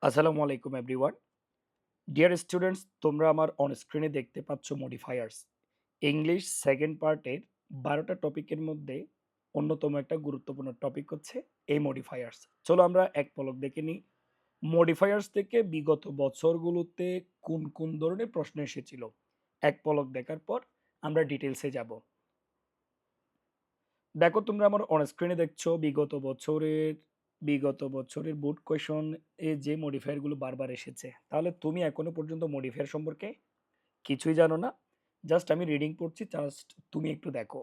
আসসালামু আলাইকুম everyone. Dear students, তোমরা আমার অন স্ক্রিনে দেখতে পাচ্ছ মডিফায়ার্স। ইংলিশ সেকেন্ড পার্টের 12টা টপিকের মধ্যে অন্যতম একটা গুরুত্বপূর্ণ টপিক হচ্ছে এই মডিফায়ার্স। চলো আমরা এক পলক দেখে নিই মডিফায়ার্স থেকে বিগত বছরগুলোতে কোন কোন ধরনের প্রশ্ন এসেছিল। এক পলক দেখার পর আমরা ডিটেলসে যাব। দেখো, তোমরা আমার অন স্ক্রিনে দেখছো বিগত বছরের বোর্ড কোয়েশন এ যে মডিফায়ার গুলো বারবার এসেছে। তাহলে তুমি এখনো পর্যন্ত মডিফায়ার সম্পর্কে কিছুই জানো না। জাস্ট আমি রিডিং পড়ছি, জাস্ট তুমি একটু দেখো।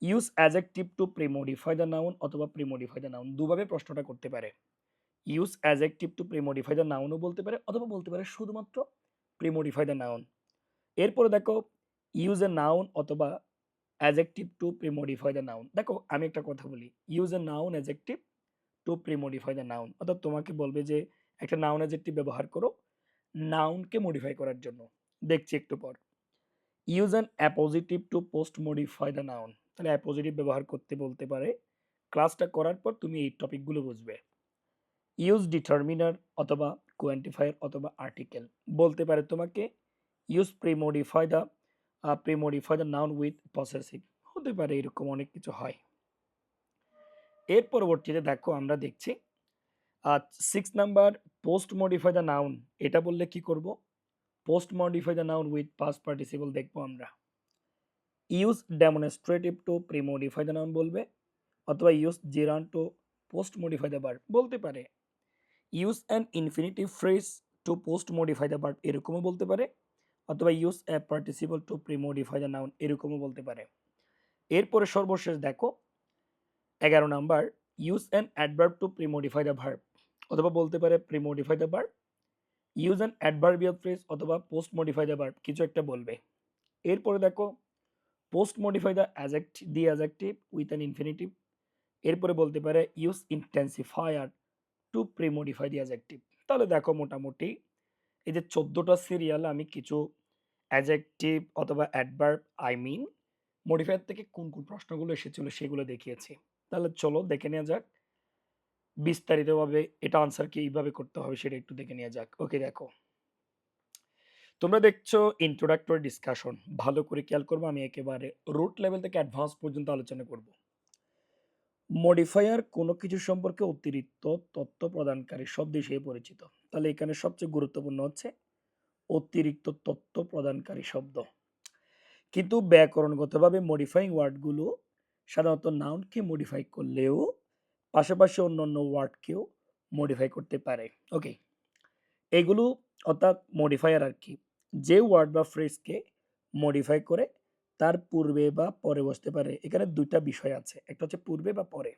Use adjective to premodify the noun অথবা প্রিমডিফাই দ্য নাউন, দুভাবে প্রশ্নটা করতে পারে। Use adjective to premodify the নাউনও বলতে পারে, অথবা বলতে পারে শুধুমাত্র প্রিমডিফাই দ্য নাউন। এরপরে দেখো, ইউজ এ নাউন অথবা adjective to premodify the noun. দেখো, আমি একটা কথা বলি, use a noun adjective to premodify the noun, অর্থাৎ তোমাকে বলবে যে একটা নাউন অ্যাডজেক্টিভ ব্যবহার করো নাউনকে মডিফাই করার জন্য। দেখছি একটু পর। Use an appositive to post modify the noun, তাহলে অ্যাপোজিটিভ ব্যবহার করতে বলতে পারে। ক্লাসটা করার পর তুমি এই টপিকগুলো বুঝবে। ইউজ ডিটারমিনার অথবা কোয়ান্টিফায়ার অথবা আর্টিকেল, বলতে পারে তোমাকে use premodify the noun with possessive, হতে পারে এরকম অনেক কিছু হয়। এর পরবর্তীতে দেখো, আমরা দেখছি 6 number, post modify the noun. এটা বললে কি করব? Post modify the noun with past participle দেখবো আমরা। Use demonstrative to premodify the noun বলবে, অথবা use gerund to post modify the verb, বলতে পারে use an infinitive phrase to post modify the verb, এরকমও বলতে পারে, অথবা use a participle to premodify the noun, এরকমও বলতে পারে। এরপরে সর্বশেষ দেখো 11 number, use an adverb two premodify the verb, অথবা বলতে পারে pre modify the verb, use an adverbial phrase অথবা পোস্ট মডিফাই দ্য ভার্ব, কিছু একটা বলবে। এরপরে দেখো, post modify the adjective with an infinitive. এরপরে বলতে পারে use intensifier two premodify the adjective. তাহলে দেখো, মোটামুটি এই যে 14টা সিরিয়াল আমি কিছু অ্যাডজেক্টিভ অথবা অ্যাডভার্ব মডিফায়ার থেকে কোন কোন প্রশ্নগুলো এসেছিল সেগুলো দেখিয়েছি। তাহলে চলো দেখে নেওয়া যাক বিস্তারিতভাবে, এটা আনসার কিভাবে করতে হবে সেটা একটু দেখে নেওয়া যাক। ওকে, দেখো, তোমরা দেখছো ইন্ট্রোডাক্টরি ডিসকাশন। ভালো করে খেয়াল করবো, আমি একেবারে রুট লেভেল থেকে অ্যাডভান্স পর্যন্ত আলোচনা করব। মডিফায়ার কোনো কিছু সম্পর্কে অতিরিক্ত তথ্য প্রদানকারী শব্দ হিসেবে পরিচিত। তাহলে এখানে সবচেয়ে গুরুত্বপূর্ণ হচ্ছে অতিরিক্ত তথ্য প্রদানকারী শব্দ। কিন্তু ব্যাকরণগতভাবে মডিফাইং ওয়ার্ডগুলো সাধারণত নাউনকে মডিফাই করলেও পাশাপাশি অন্যান্য ওয়ার্ডকেও মডিফাই করতে পারে। ওকে, এগুলো অর্থাৎ মডিফায়ার আর কি, যে ওয়ার্ড বা ফ্রেজকে মডিফাই করে তার পূর্বে বা পরে বসতে পারে। এখানে দুইটা বিষয় আছে, একটা হচ্ছে পূর্বে বা পরে।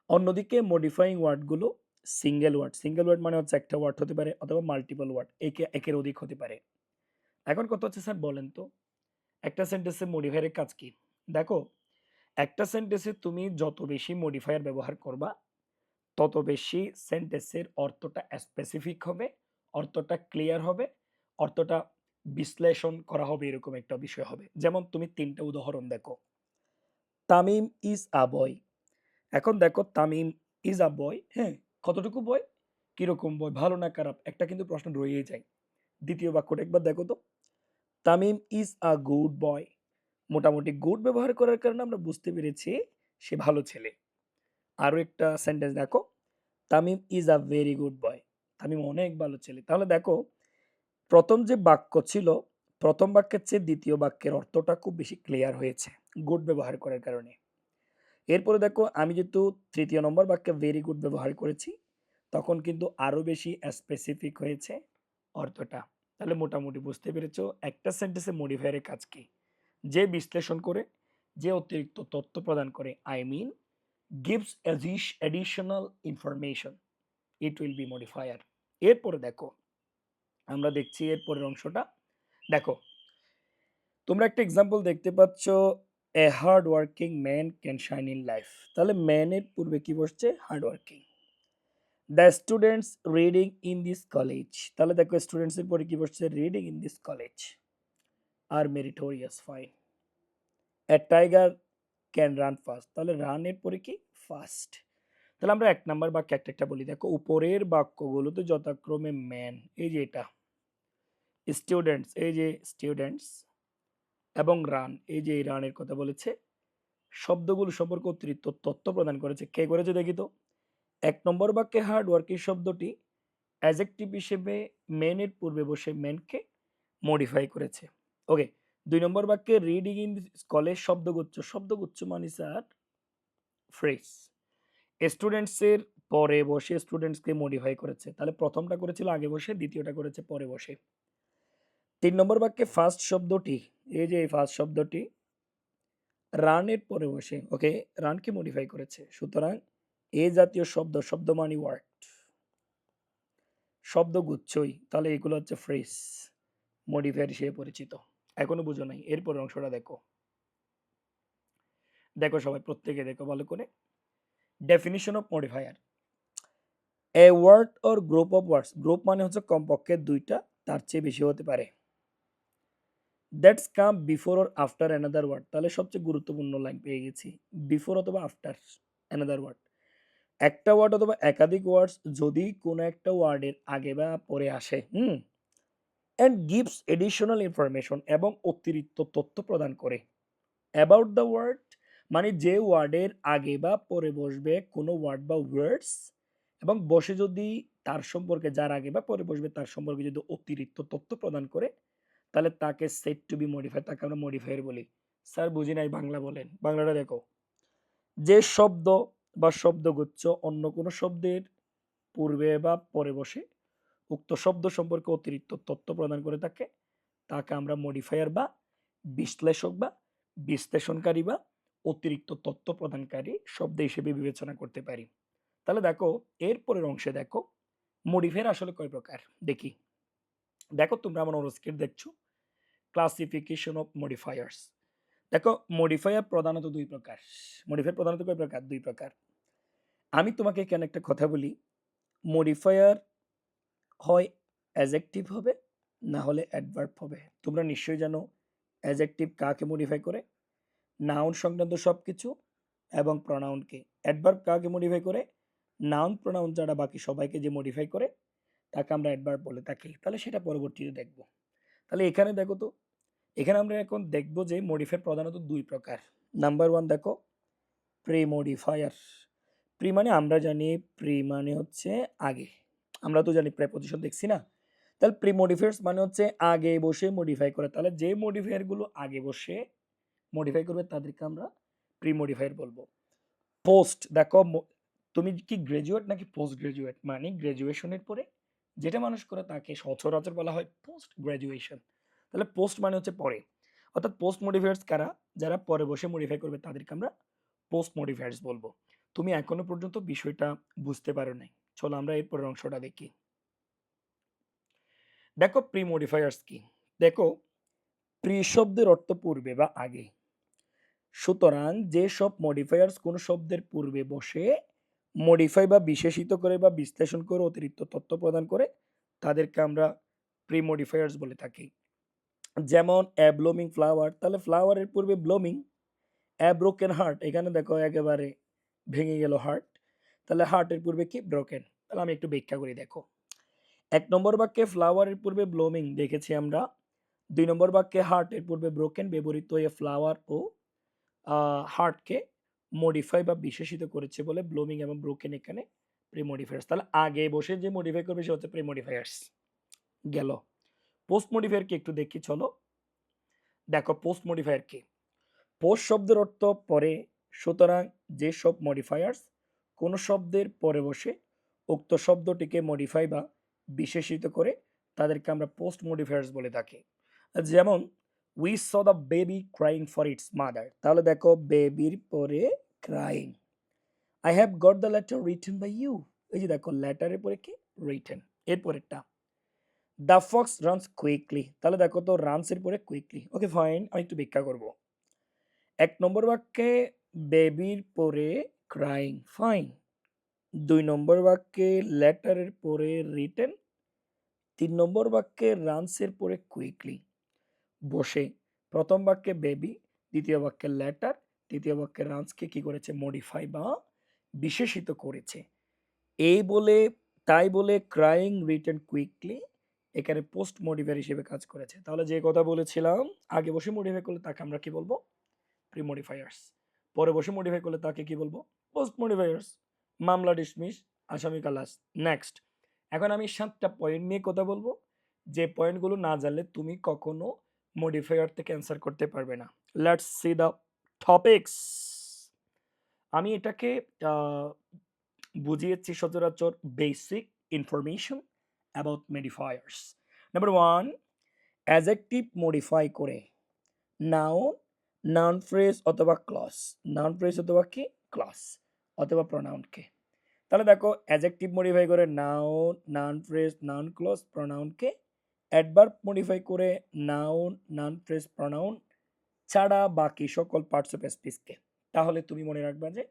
অন্যদিকে মডিফাইং ওয়ার্ডগুলো সিঙ্গেল ওয়ার্ড মানে হচ্ছে একটা ওয়ার্ড হতে পারে, অথবা মাল্টিপল ওয়ার্ড, একের অধিক হতে পারে। এখন কথা হচ্ছে, স্যার বলেন তো একটা সেন্টেন্সে মডিফায়ারের কাজ কি? দেখো, একটা সেন্টেন্সে তুমি যত বেশি মডিফায়ার ব্যবহার করবা তত বেশি সেন্টেন্সের অর্থটা স্পেসিফিক হবে, অর্থটা ক্লিয়ার হবে, অর্থটা বিশ্লেষণ করা হবে, এরকম একটা বিষয় হবে। যেমন তুমি 3টা উদাহরণ দেখো। তামিম ইজ আ বয়। এখন দেখো, তামিম ইজ আ বয়, হ্যাঁ, কতটুকু বয়, কিরকম বয়, ভালো না খারাপ, একটা কিন্তু প্রশ্ন রয়েই যায়। দ্বিতীয় বাক্যটা একবার দেখো তো, Tamim is a good boy. মোটামুটি গুড ব্যবহার করার কারণে আমরা বুঝতে পেরেছি সে ভালো ছেলে। আরো একটা সেন্টেন্স দেখো, Tamim is a very good boy. Tamim অনেক ভালো ছেলে। তাহলে দেখো, প্রথম যে বাক্য ছিল, প্রথম বাক্যের চেয়ে দ্বিতীয় বাক্যের অর্থটা খুব বেশি ক্লিয়ার হয়েছে গুড ব্যবহার করার কারণে। এরপরে দেখো, আমি যেহেতু তৃতীয় নম্বর বাক্যে ভেরি গুড ব্যবহার করেছি, তখন কিন্তু আরো বেশি স্পেসিফিক হয়েছে অর্থটা। তাহলে মোটামুটি বুঝতে পেরেছো একটা সেন্টেন্সে মডিফায়ারের কাজ কি? যে বিশ্লেষণ করে, যে অতিরিক্ত তথ্য প্রদান করে, gives additional information, it will be modifier. এরপরে দেখো, আমরা দেখছি এরপরের অংশটা। দেখো, তোমরা একটা এক্সাম্পল দেখতে পাচ্ছ, a hard working man can shine in life. তাহলে ম্যানের পূর্বে কি বসছে? Hard working. The students reading in this college. তাহলে দেখো, স্টুডেন্টস এর পরে কি বসছে? রিডিং ইন দিস কলেজ আর meritorious, fine. A tiger can run fast. তাহলে রানের পরে কি? ফাস্ট। তাহলে আমরা ১ নাম্বার বাক্যে একটা বলি। দেখো উপরের বাক্যগুলোতে যথাক্রমে ম্যান এই যে এটা, স্টুডেন্টস এই যে স্টুডেন্টস এবং রান এই যে এই রানের কথা বলেছে। শব্দগুলো সম্পর্কে অতিরিক্ত তথ্য প্রদান করেছে। কে করেছে দেখি তো? ১ নম্বর বাক্যে হার্ড ওয়ার্কিং শব্দটি অ্যাডজেক্টিভ হিসেবে মেন এর পূর্বে বসে মেনকে মডিফাই করেছে। ওকে। ২ নম্বর বাক্যে রিডিং ইন স্কলের শব্দগুচ্ছ। শব্দগুচ্ছ মানে স্যার ফ্রেজ। স্টুডেন্টস এর পরে বসে স্টুডেন্টসকে মডিফাই করেছে। তাহলে প্রথমটা করেছিল আগে বসে, দ্বিতীয়টা করেছে পরে বসে। ৩ নম্বর বাক্যে ফার্স্ট শব্দটি, এই যে এই ফার্স্ট শব্দটি রানের পরে বসে, ওকে, রানকে মডিফাই করেছে। সুতরাং এ জাতীয় শব্দ, শব্দ মানে ওয়ার্ড, শব্দগুচ্ছই, তাহলে এগুলো হচ্ছে ফ্রেজ, মডিফায়ার হিসেবে পরিচিত। এখনো বুঝো নাই, এরপরের অংশটা দেখো। দেখো সবাই, প্রত্যেকে দেখো ভালো করে। Definition of modifier, a word or group of words, group মানে হচ্ছে কমপক্ষে দুইটা, তার চেয়ে বেশি হতে পারে, that's come before or after another word. তাহলে সবচেয়ে গুরুত্বপূর্ণ লাইন পেয়ে গেছি, বিফোর অথবা আফটার অ্যানাদার ওয়ার্ড। একটা ওয়ার্ড অথবা একাধিক ওয়ার্ডস যদি কোনো একটা ওয়ার্ডের আগে বা পরে আসে, অ্যান্ড গিভস এডিশনাল ইনফরমেশন, এবং অতিরিক্ত তথ্য প্রদান করে অ্যাবাউট দ্য ওয়ার্ড, মানে যে ওয়ার্ডের আগে বা পরে বসবে কোনো ওয়ার্ড বা ওয়ার্ডস, এবং বসে যদি তার সম্পর্কে, যার আগে বা পরে বসবে তার সম্পর্কে যদি অতিরিক্ত তথ্য প্রদান করে, তাহলে তাকে সেট টু বি মডিফাই, তাকে আমরা মডিফায়ার বলি। স্যার বুঝি নাই, বাংলা বলেন, বাংলাটা দেখো। যে শব্দ বা শব্দগুচ্ছ অন্য কোনো শব্দের পূর্বে বা পরে বসে উক্ত শব্দ সম্পর্কে অতিরিক্ত তথ্য প্রদান করে থাকে, তাকে আমরা মডিফায়ার বা বিশ্লেষক বা বিশ্লেষণকারী বা অতিরিক্ত তথ্য প্রদানকারী শব্দ হিসেবে বিবেচনা করতে পারি। তাহলে দেখো এর পরের অংশে দেখো মডিফায়ার আসলে কয় প্রকার দেখি। দেখো তোমরা আমার অনুস্কেট দেখছো, ক্লাসিফিকেশন অফ মডিফায়ার্স। দেখো মডিফায়ার প্রধানত দুই প্রকার। মডিফায়ার প্রধানত কয় প্রকার? দুই প্রকার। আমি তোমাকে কেন একটা কথা বলি, মডিফায়ার হয় অ্যাজেক্টিভ হবে, না হলে অ্যাডভার্ব হবে। তোমরা নিশ্চয়ই জানো অ্যাজেক্টিভ কাকে মডিফাই করে? নাউন সংক্রান্ত সব কিছু এবং প্রনাউনকে। অ্যাডভার্ব কাকে মডিফাই করে? নাউন প্রনাউন ছাড়া বাকি সবাইকে যে মডিফাই করে তাকে আমরা অ্যাডভার্ব বলে থাকি। তাহলে সেটা পরবর্তীতে দেখব। তাহলে এখানে দেখো তো, এখানে আমরা এখন দেখব যে মডিফায়ার প্রধানত দুই প্রকার। নাম্বার ওয়ান দেখো, প্রি মডিফায়ার। প্রি মানে আমরা জানি, প্রি মানে হচ্ছে আগে, আমরা তো জানি প্রেপোজিশন দেখছি না। তাহলে প্রি মডিফায়ার্স মানে হচ্ছে আগে বসে মডিফাই করে। তাহলে যে মডিফায়ার গুলো আগে বসে মডিফাই করবে তাদেরকে আমরা প্রি মডিফায়ার বলবো। পোস্ট দেখো, তুমি কি গ্রাজুয়েট নাকি পোস্ট গ্রাজুয়েট? মানে গ্রাজুয়েশনের পরে যেটা মানুষ করে তাকে সচরাচর বলা হয় পোস্ট গ্রাজুয়েশন। তাহলে পোস্ট মানে হচ্ছে পরে, অর্থাৎ পোস্ট মডিফায়ার্স কারা? যারা পরে বসে মডিফাই করবে তাদেরকে আমরা পোস্ট মডিফায়ার্স বলবো। তুমি এখনো পর্যন্ত বিষয়টা বুঝতে পারো নাই, চলো আমরা এরপরের অংশটা দেখি। দেখো প্রি মডিফায়ার্স কি। দেখো প্রি শব্দের অর্থ পূর্বে বা আগে। সুতরাং যে সব মডিফায়ার্স কোনো শব্দের পূর্বে বসে মডিফাই বা বিশেষিত করে বা বিশ্লেষণ করে অতিরিক্ত তথ্য প্রদান করে তাদেরকে আমরা প্রি মডিফায়ার্স বলে থাকি। যেমন এ ব্লুমিং ফ্লাওয়ার, তাহলে ফ্লাওয়ারের পূর্বে ব্লুমিং। এ ব্রোকেন হার্ট, এখানে দেখো একেবারে ভেঙে গেল হার্ট, তাহলে হার্টের পূর্বে কি? ব্রোকেন। তাহলে আমি একটু ব্যাখ্যা করি দেখো। ১ নম্বর বাক্যে ফ্লাওয়ারের পূর্বে ব্লুমিং দেখেছি আমরা। ২ নম্বর বাক্যে হার্টের পূর্বে ব্রোকেন ব্যবহৃত হয়ে ফ্লাওয়ার ও হার্টকে মডিফাই বা বিশেষিত করেছে বলে ব্লুমিং এবং ব্রোকেন এখানে প্রি মডিফায়ার্স। তাহলে আগে বসে যে মডিফাই করবে সে হচ্ছে প্রি মডিফায়ার্স। গেল। পোস্ট মডিফায়ার কি একটু দেখি চলো। দেখো পোস্ট মডিফায়ার কি। পোস্ট শব্দের অর্থ পরে, সুতরাং যে সব মডিফায়ার্স কোন শব্দের পরে বসে উক্ত শব্দটিকে মডিফাই বা বিশেষিত করে তাদেরকে আমরা পোস্ট মডিফায়ার্স বলে থাকি। যেমন we saw the baby crying for its mother, তাহলে দেখো বেবির পরে crying. I have got the letter written by you, এই যে দেখো লেটারের পরে কি? রিটেন। এরপরেরটা দ্য ফক্স রানস কুইকলি, তাহলে দেখো তো রানস এর পরে কুইকলি। ওকে ফাইন, আমি একটু ব্যাখ্যা করবো। ১ নম্বর বাক্যে বেবির পরে ক্রাইং, ফাইন। ২ নম্বর বাক্যে লেটারের পরে রিটেন। ৩ নম্বর বাক্যে রানসের পরে কুইকলি। বসে প্রথম বাক্যে বেবি, দ্বিতীয় বাক্যে লেটার, তৃতীয় বাক্যে রানসকে কি করেছে? মডিফাই বা বিশেষিত করেছে। এই বলে তাই বলে ক্রাইং রিটেন কুইকলি এখানে পোস্ট মডিফায়ার হিসেবে কাজ করেছে। তাহলে যে কথা বলেছিলাম আগে বসে মডিফাই করলে তাকে আমরা কি বলবো? Pre modifiers. পরে বসে মডিফাই করলে তাকে কি বলবো? Post modifiers. মামলা ডিসমিস, আসামি খালাস। নেক্সট। এখন আমি ৭টা পয়েন্ট নিয়ে কথা বলবো। যে পয়েন্টগুলো না জানলে তুমি কখনো মডিফায়ার থেকে অ্যান্সার করতে পারবে না। Let's see the topics. আমি এটাকে আহ, বুঝিয়েছি সচরাচর basic information about modifiers. Number one, adjective modify করে নাউন, নাউন ফ্রেজ অথবা ক্লজ, নাউন ফ্রেজ অথবা কি ক্লজ অথবা প্রনাউনকে। তাহলে দেখো অ্যাজেক্টিভ মডিফাই করে noun, noun phrase, noun clause, প্রনাউনকে। অ্যাডভার্ব মডিফাই করে নাউন, নাউন ফ্রেজ, প্রনাউন ছাড়া বাকি সকল পার্টস অফ স্পিচকে। তাহলে তুমি মনে রাখবা যে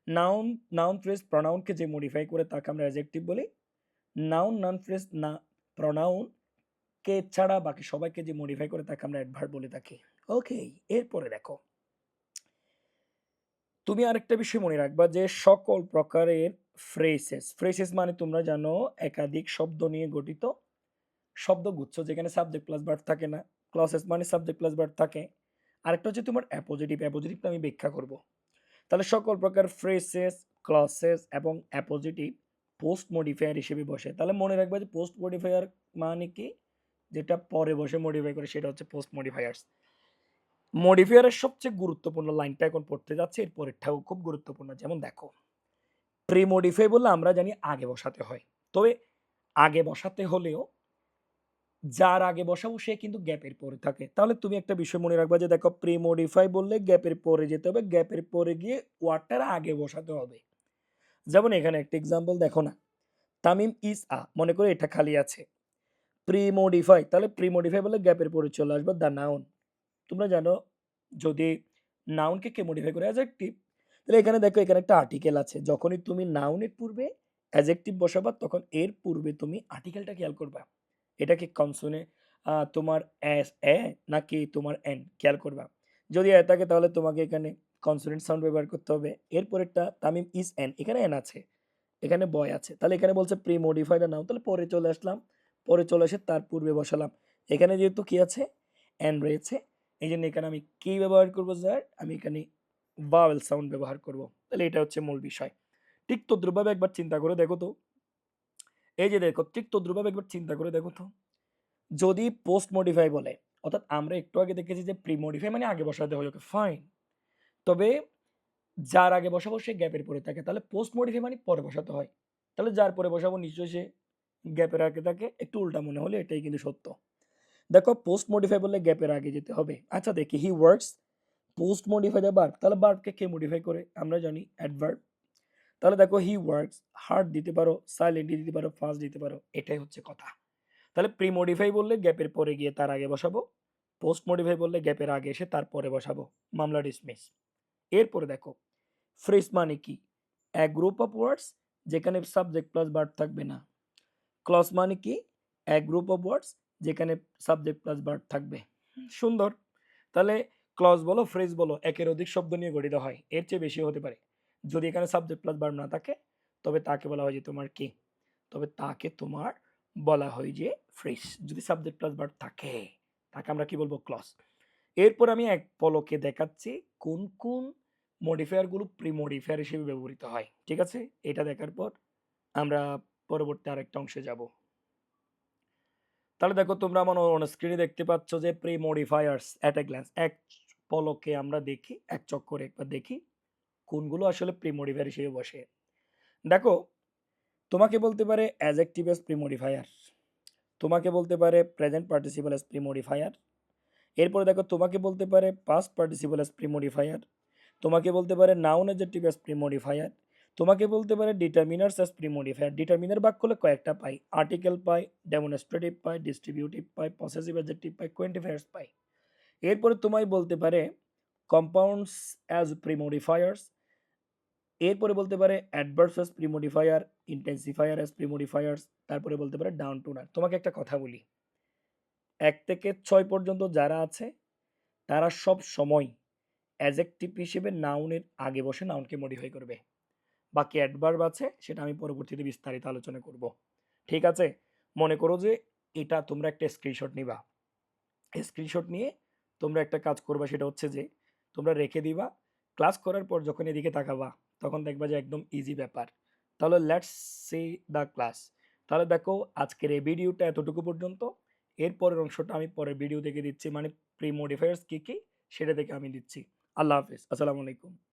নাউন, নাউন ফ্রেজ, প্রনাউনকে যে মডিফাই করে তাকে আমরা অ্যাডজেক্টিভ বলি। নাউন, নাউন ফ্রেজ, না প্রনাউন কে ছাড়া বাকি সবাইকে যে মডিফাই করে তাকে আমরা অ্যাডভার্ব বলে থাকি। ওকে, এরপরে দেখো তুমি আরেকটা বিষয় মনে রাখবা যে সকল প্রকারের ফ্রেসেস, ফ্রেসেস মানে তোমরা জানো একাধিক শব্দ নিয়ে গঠিত শব্দগুচ্ছ যেখানে সাবজেক্ট প্লাস ভার্ব থাকে না। ক্লসেস মানে সাবজেক্ট প্লাস ভার্ব থাকে। আরেকটা হচ্ছে তোমার অ্যাপোজিটিভ, অ্যাপোজিটিভটা আমি ব্যাখ্যা করব। তাহলে সকল প্রকার ফ্রেসেস, ক্লসেস এবং অ্যাপোজিটিভ পোস্ট মডিফায়ার হিসেবে বসে। তাহলে মনে রাখবে যে পোস্ট মডিফায়ার মানে কি, যেটা পরে বসে মডিফাই করে সেটা হচ্ছে পোস্ট মডিফায়ার্স। মডিফায়ারের সবচেয়ে গুরুত্বপূর্ণ লাইনটা এখন পড়তে যাচ্ছে, এর পরেরটাও খুব গুরুত্বপূর্ণ। যেমন দেখো প্রি মডিফাই বললে আমরা জানি আগে বসাতে হয়, তবে আগে বসাতে হলেও যার আগে বসাবো সে কিন্তু গ্যাপের পরে থাকে। তাহলে তুমি একটা বিষয় মনে রাখবা যে দেখো প্রি মডিফাই বললে গ্যাপের পরে যেতে হবে, গ্যাপের পরে গিয়ে ওয়ার্ডটার আগে বসাতে হবে। যেমন এখানে একটা এক্সাম্পল দেখো না, তামিম ইজ আ, মনে করে এটা খালি আছে। প্রি মডিফাই, তাহলে প্রি মডিফাই বলে গ্যাপের পরে চলে আসবে দ্য নাউন। তোমরা জানো যদি নাউনকে কে মডিফাই করে অ্যাডজেক্টিভ, তাহলে এখানে দেখো এখানে একটা আর্টিকেল আছে, যখনই তুমি নাউনের পূর্বে অ্যাডজেক্টিভ বসাবা তখন এর পূর্বে তুমি আর্টিকেলটা খেয়াল করবা। এটা কি কনসোনে তোমার এস এ নাকি তোমার এন খেয়াল করবা। যদি এ থাকে তাহলে তোমাকে এখানে কনসোনেন্ট সাউন্ড ব্যবহার করতে হবে। এরপরেরটা তামিম ইজ এন, এখানে এন আছে, এখানে বয় আছে, তাহলে এখানে বলছে প্রি মডিফাইড নাউন, তাহলে পরে চলে আসলাম, পরে চলে এসে তার পূর্বে বসালাম। এখানে যেহেতু কি আছে এন রয়েছে, এই জন্য এখানে আমি কি ব্যবহার করবো স্যার, আমি এখানে ভাওয়েল সাউন্ড ব্যবহার করব। তাহলে এটা হচ্ছে মূল বিষয়। ঠিক তদ্রুপভাবে একবার চিন্তা করে দেখো তো, এই যে দেখো ঠিক তদ্রুপভাবে একবার চিন্তা করে দেখো তো, যদি পোস্ট মডিফাই বলে, অর্থাৎ আমরা একটু আগে দেখেছি যে প্রি মডিফাই মানে আগে বসাতে হয়, ওকে ফাইন, তবে যার আগে বসাবো সে গ্যাপের পরে থাকে, তাহলে পোস্ট মডিফাই মানে পরে বসাতে হয়। তাহলে যার পরে বসাবো নিশ্চয়ই সে গ্যাপের আগে থাকে। একটু উল্টা মনে হলে এটাই কিন্তু সত্য। দেখো পোস্ট মডিফাই বললে গ্যাপের আগে যেতে হবে। আচ্ছা দেখি he works, post modify the verb, তাহলে ভার্বকে কে মডিফাই করে আমরা জানি অ্যাডভার্ব। তাহলে দেখো হি ওয়ার্কস, হার্ড দিতে পারো, সাইলেন্টলি দিতে পারো, ফাস্ট দিতে পারো, এটাই হচ্ছে কথা। তাহলে প্রি মডিফাই বললে গ্যাপের পরে গিয়ে তার আগে বসাবো, পোস্ট মডিফাই বললে গ্যাপের আগে এসে তারপরে বসাবো, মামলা ডিসমিস। এরপরে দেখো ফ্রেজ মানে কি, এক গ্রুপ অফ ওয়ার্ডস যেখানে সাবজেক্ট প্লাস ভার্ব থাকবে না। ক্লজ মানে কি, এক গ্রুপ অফ ওয়ার্ডস যেখানে সাবজেক্ট প্লাস ভার্ব থাকবে। সুন্দর। তাহলে ক্লজ বলো ফ্রেজ বলো একের অধিক শব্দ নিয়ে গঠিত হয়, এর চেয়ে বেশি হতে পারে। যদি এখানে সাবজেক্ট প্লাস ভার্ব না থাকে তবে তাকে বলা হয় যে তোমার কি, তবে তাকে তোমার বলা হয় যে ফ্রেজ। যদি সাবজেক্ট প্লাস ভার্ব থাকে তাকে আমরা কি বলবো, ক্লজ। এরপর আমি এক পলকে দেখাচ্ছি কোন কোন মডিফায়ার গুলো প্রি মডিফায়ার হিসেবে ব্যবহৃত হয়। ঠিক আছে, এটা দেখার পর আমরা পরবর্তী আরেকটা অংশে যাব। তাহলে দেখো তোমরা আমার অন স্ক্রিনে দেখতে পাচ্ছ যে pre modifiers at a glance, এক পলকে আমরা দেখি, এক চক্করে একবার দেখি কোনগুলো আসলে প্রি মডিফায়ার হিসেবে বসে। দেখো তোমাকে বলতে পারে অ্যাডজেক্টিভ অ্যাজ প্রি মডিফায়ার, তোমাকে বলতে পারে present participle as pre modifier. এরপরে দেখো তোমাকে বলতে পারে past participle as pre modifier, তোমাকে বলতে পারে noun adjective as pre modifier, তোমাকে বলতে পারে determiners as pre modifier. Determiner বাক্য হলে কয়েকটা পাই, আর্টিকেল পাই, ডেমনস্ট্রেটিভ পাই, ডিস্ট্রিবিউটিভ পাই, পসেসিভ অ্যাডজেক্টিভ পাই, কোয়েন্টিফায়ার্স পাই। এরপরে তোমায় বলতে পারে কম্পাউন্ডস অ্যাজ প্রি মডিফায়ার্স, এরপরে বলতে পারে adverbs as pre modifier, intensifier as pre modifiers, তারপরে বলতে পারে ডাউন টু নার। তোমাকে একটা কথা বলি, ১ থেকে ৬ পর্যন্ত যারা আছে তারা সব সময় অ্যাডজেক্টিভ হিসেবে নাউনের আগে বসে নাউনকে মডিফাই করবে। বাকি অ্যাডভার্ব আছে সেটা আমি পরবর্তীতে বিস্তারিত আলোচনা করব। ঠিক আছে? মনে করো যে এটা তোমরা একটা স্ক্রিনশট নিবা। স্ক্রিনশট নিয়ে তোমরা একটা কাজ করবা, সেটা হচ্ছে যে তোমরা রেখে দিবা। ক্লাস করার পর যখন এদিকে তাকাবা তখন দেখবা যে একদম ইজি ব্যাপার। তাহলে লেটস সি দ্য ক্লাস। তাহলে দেখো আজকের এই ভিডিওটা এতটুকু পর্যন্ত। এর পরের অংশটা আমি পরের ভিডিও থেকে দিচ্ছি, মানে প্রি মডিফায়ার্স কী কী সেটা থেকে আমি দিচ্ছি। আল্লাহ হাফেজ, আসসালামু আলাইকুম।